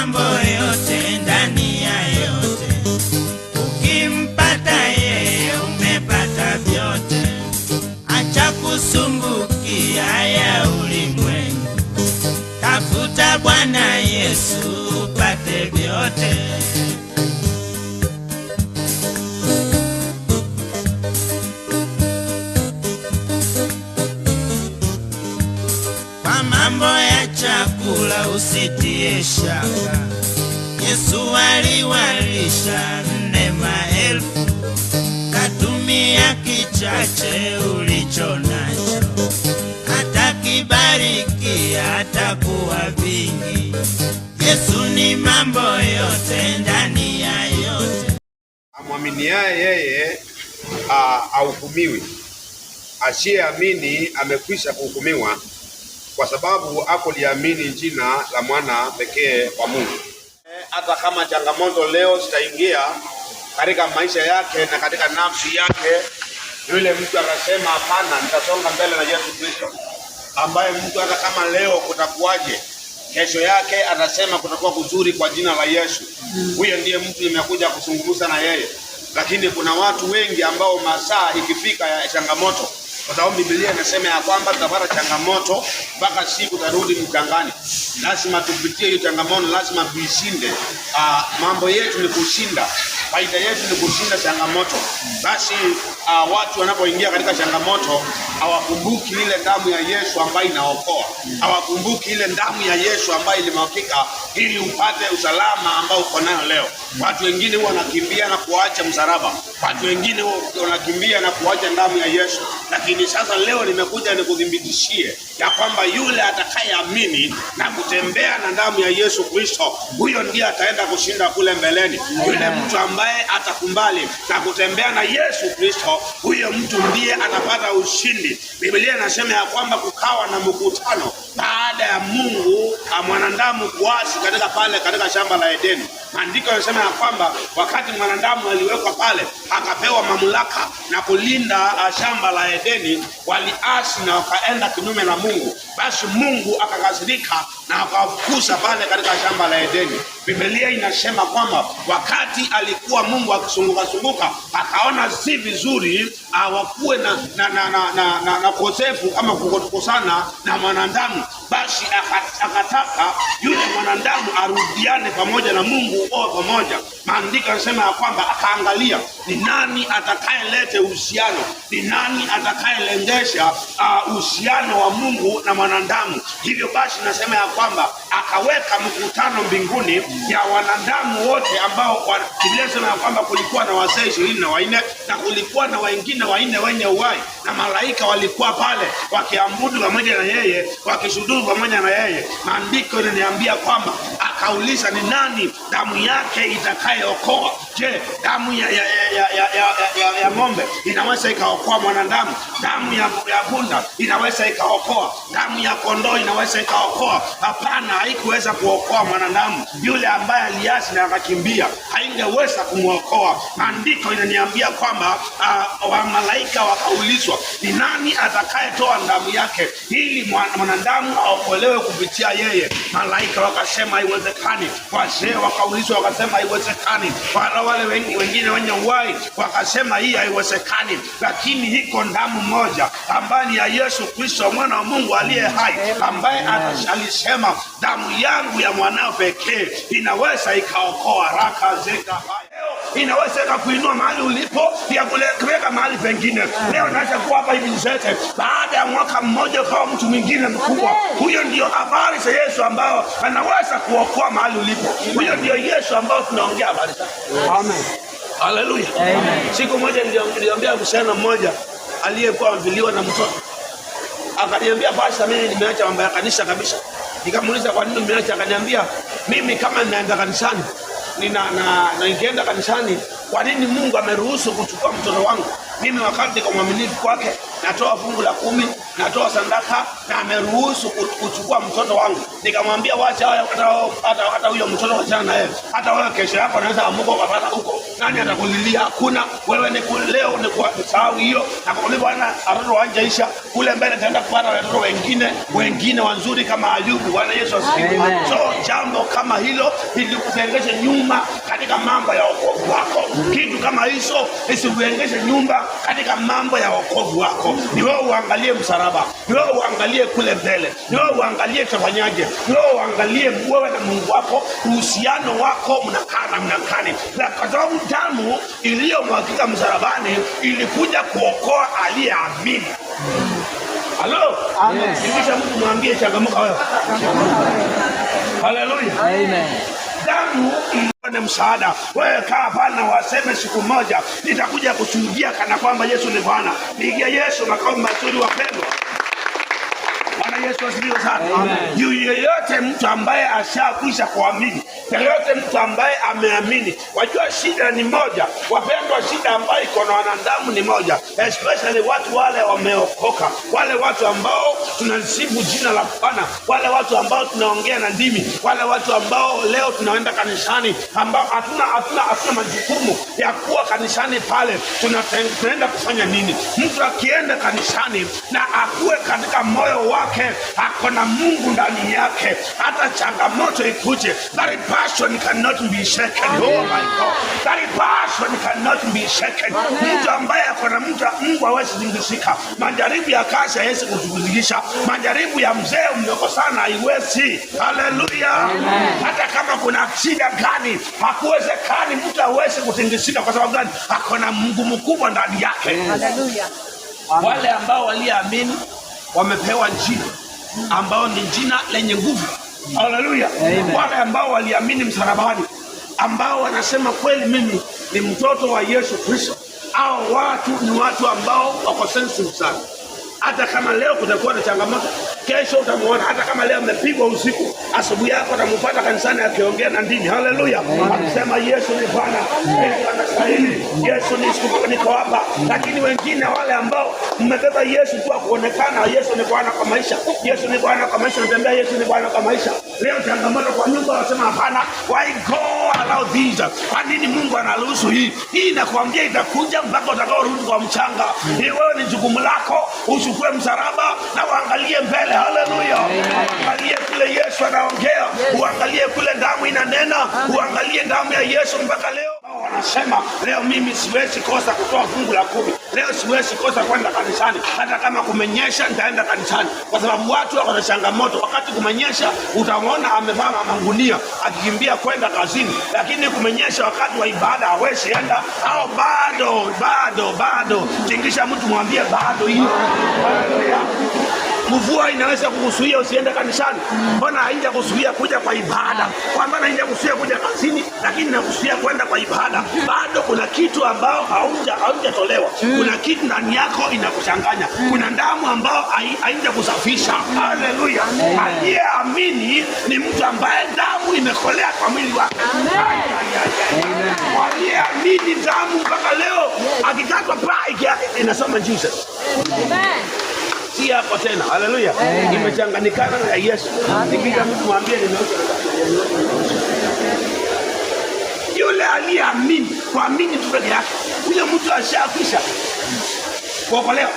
mambo yote ndani ya yote. Ukimpata yeye umepata vyote. Acha kusumbukia ya ulimwengu. Tafuta Bwana Yesu upate vyote. Kwa mambo ya chakula usitie shaka. Yesu aliwalisha 4,000. Katumia kichache ulicho nacho. Atakibariki atakuwa vingi. Yesu ni mambo yote ndani ya yote. Amwaminiaye yeye hahukumiwi. Asiyeamini amekwisha kuhukumiwa, kwa sababu hakuliamini jina la mwana pekee wa Mungu. Hata kama changamoto leo zitaingia katika maisha yake na katika nafsi yake, yule mtu akasema hapana, nitasonga mbele na Yesu Kristo, ambaye mtu hata kama leo kutakuwaje, kesho yake atasema kutakuwa kuzuri kwa jina la Yesu. Huyo ndiye mtu nimekuja kuzungumza na yeye. Lakini kuna watu wengi ambao masaa ikifika ya changamoto, kwa sababu Biblia inasema ya kwamba tutapata changamoto mpaka siku tarudi mchangani. Lazima tupitie hiyo changamoto, lazima tuishinde. Mambo yetu ni kushinda. Faida yetu ni kushinda changamoto. Basi watu wanapoingia katika changamoto hawakumbuki ile damu ya Yesu ambayo inaokoa. Hawakumbuki ile damu ya Yesu ambayo ilimwagika ili upate usalama ambao uko nayo leo. Watu wengine huwa wanakimbia na kuacha msalaba. Watu wengine wanakimbia na kuacha damu ya Yesu. Lakini sasa leo nimekuja nikudhibitishie ya kwamba yule atakayeamini na kutembea na damu ya Yesu Kristo, huyo ndiye ataenda kushinda kule mbeleni. Yule mtu ambaye atakumbali na kutembea na Yesu Kristo, huyo mtu ndiye atapata ushindi. Biblia inasema ya kwamba kukawa na mkutano baada ya Mungu mwanadamu kuasi katika shamba la Edeni. Maandiko yanasema ya kwamba wakati mwanadamu aliwekwa pale akapewa mamlaka na kulinda shamba la Edeni, waliasi na wakaenda kinyume na Mungu. Basi Mungu akakasirika na akawafukuza pale katika shamba la Edeni. Biblia inasema kwamba wakati alikuwa Mungu akisunguka akaona si vizuri wakuwe na kosefu ama kukosana na mwanadamu. Basi akataka yule mwanadamu arudiane pamoja na Mungu wao pamoja. Maandiko yanasema ya kwamba akaangalia ni nani atakayelete uhusiano, ni nani atakayelengesha uhusiano wa Mungu na mwanadamu. Hivyo basi nasema ya kwamba akaweka mkutano mbinguni ya wanadamu wote ambao Biblia inasema ya kwamba kulikuwa na wazee 24 na kulikuwa na wengine 4 wenye uhai, na malaika walikuwa pale wakiabudu pamoja na yeye, wakishuhudu pamoja na yeye. Maandiko yananiambia kwamba akauliza ni nani damu yake itakayeokoa. Je, damu ya ng'ombe inaweza ikaokoa mwanadamu? Damu ya punda inaweza ikaokoa? Damu ya kondoo inaweza ikaokoa? Hapana, haikuweza kuokoa mwanadamu. Yule ambaye aliasi na akakimbia haingeweza kumuokoa. Maandiko inaniambia kwamba malaika wakaulizwa ni nani atakayetoa damu yake ili mwanadamu aokolewe kupitia yeye. Malaika wakasema haiwezekani. Wazee wakaulizwa wakasema haiwezekani. Wale wengine wenye uhai wakasema hii haiwezekani. Lakini iko damu moja ambayo ni ya Yesu Kristo mwana wa Mungu aliye hai, ambaye alisema damu yangu ya mwanao pekee inaweza ikaokoa. Raka zeka inaweza ikakuinua mahali ulipo ya kuweka mahali pengine. Leo naweza kuwa hapa hivi nzete, baada ya mwaka mmoja ukawa mtu mwingine mkubwa. Huyo ndio habari za Yesu ambao anaweza kuokoa mahali ulipo. Huyo ndio Yesu ambao tunaongea habari zake. Amen. Haleluya. Amen. Siku moja niliambia msichana mmoja aliyekuwa ameviliwa na mtoto. Akaniambia basi mimi nimeacha mambo ya kanisa kabisa. Nikamuuliza kwa nini umeacha? Akaniambia mimi kama ninaenda kanisani na nikienda kanisani, kwa nini Mungu ameruhusu kuchukua mtoto wangu? Mimi wakati niko mwaminifu kwake, natoa fungu la 10, natoa sadaka, na ameruhusu kuchukua mtoto wangu. Nikamwambia wacha hata huyo mtoto wachana na yeye. Hata wewe kesho yako unaweza amuka ukapata huko. Nani atakulilia? Hakuna. Wewe ni leo ni kwa sahau hiyo. Na kwa Bwana watoto wanjaisha kule mbele taenda kupata watoto wengine wazuri kama Ayubu. Bwana Yesu asifiwe. So jambo kama hilo lilikuzengesha nyuma katika mambo ya wokovu wako. Kitu kama hizo isikuzengeshe nyumba katika mambo ya wokovu wako. Ni wewe uangalie msalaba. Ni wewe uangalie kule mbele. Ni wewe uangalie tafanyaje. Ni wewe uangalie wewe na Mungu wako, uhusiano wako mnakaa namna gani. Na kwa sababu damu iliyomwagika msalabani ilikuja kuokoa aliyeamini. Halo? Amen. Kisha mtu mwambie changamoka wewe. Haleluya. Amen. Damu ni msaada. Wewe kaa hapa waseme siku moja nitakuja kushuhudia kana kwamba Yesu ni Bwana. Pigia Yesu makao mazuri wapendwa. Bwana Yesu asifiwe sana. Yeyote mtu ambaye ashakwisha kuamini, yeyote mtu ambaye ameamini, wajua shida ni moja. Wapendwa, shida ambayo iko na wanadamu ni moja. Especially watu wale wameokoka. Wale watu ambao tunasifu jina la Bwana. Wale watu ambao tunaongea na ndimi. Wale watu ambao leo tunaenda kanisani ambao hatuna majukumu ya kuwa kanisani pale. Tunaenda kufanya nini? Mtu akienda kanisani na akuwe katika moyo wake ako na Mungu ndani yake, hata changamoto ikuje, that passion cannot be shaken. Oh my God, that passion cannot be shaken. Mtu ambaye ako na Mungu hawezi tingishika. Majaribu ya kazi hawezi kutugulisha. Majaribu ya mzee mdogo sana haiwezi. Haleluya. Hata kama kuna shida gani, hakuwezekani mtu hawezi kutingishika. Kwa sababu gani? Ako na Mungu mkubwa ndani yake. Haleluya. Wale ambao waliamini wamepewa jina ambao ni jina lenye nguvu. Haleluya. Wale ambao waliamini msalabani, ambao wanasema kweli mimi ni mtoto wa Yesu Kristo. Hao watu ni watu ambao wako sensitive sana. Hata kama leo kutakuwa na changamoto, kesho utamuona. Hata kama leo amepigwa usiku, asubuhi yako utampata kanisani akiongea na ndimi. Haleluya. Akisema Yesu ni Bwana, Yesu anastahili, Yesu niko hapa. Lakini wengine wale ambao mmebeba Yesu tu kuonekana Yesu ni Bwana kwa maisha, Yesu ni Bwana kwa maisha, natembea Yesu ni Bwana kwa maisha. Leo changamoto kwa nyumba wasema hapana, why go allow this? Kwa nini Mungu anaruhusu hii? Hii nakwambia itakuja mpaka utakaorudi kwa mchanga. Hii wewe ni jukumu lako. Uchukue msalaba na uangalie mbele. Haleluya. Uangalie kule Yesu anaongea, uangalie kule damu inanena, uangalie damu ya Yesu mpaka leo. Wanasema leo mimi siwezi kosa kutoa fungu la 10. Leo siwezi kosa kwenda kanisani. Hata kama kumenyesha nitaenda kanisani. Kwa sababu watu wako na changamoto. Wakati kumenyesha utamwona amevaa magunia akikimbia kwenda kazini. Lakini kumenyesha wakati wa ibada hawezi enda. Au bado. Tingisha mtu mwambie bado hiyo. Haleluya. Mvua inaweza kukuzuia usiende kanisani. Mbona haija kuzuia kuja kwa ibada? Kwa maana haija kuzuia kuja kazini, lakini inakuzuia kwenda kwa ibada. Bado kuna kitu ambao haujatolewa. Kuna kitu ndani yako inakuchanganya. Kuna damu ambao haija kusafisha. Haleluya. Aliyeamini ni mtu ambaye damu imekolea kwa mwili wake. Aliyeamini damu mpaka leo akikatwa paa yake inasoma Jesus. Amen. Si hapo tena. Haleluya. Imechanganyikana na Yesu. Nikija mtu mwambie nimeoshwa. Yule aliyeamini, kuamini tu peke yake. Yule mtu ashakwisha kuokolewa.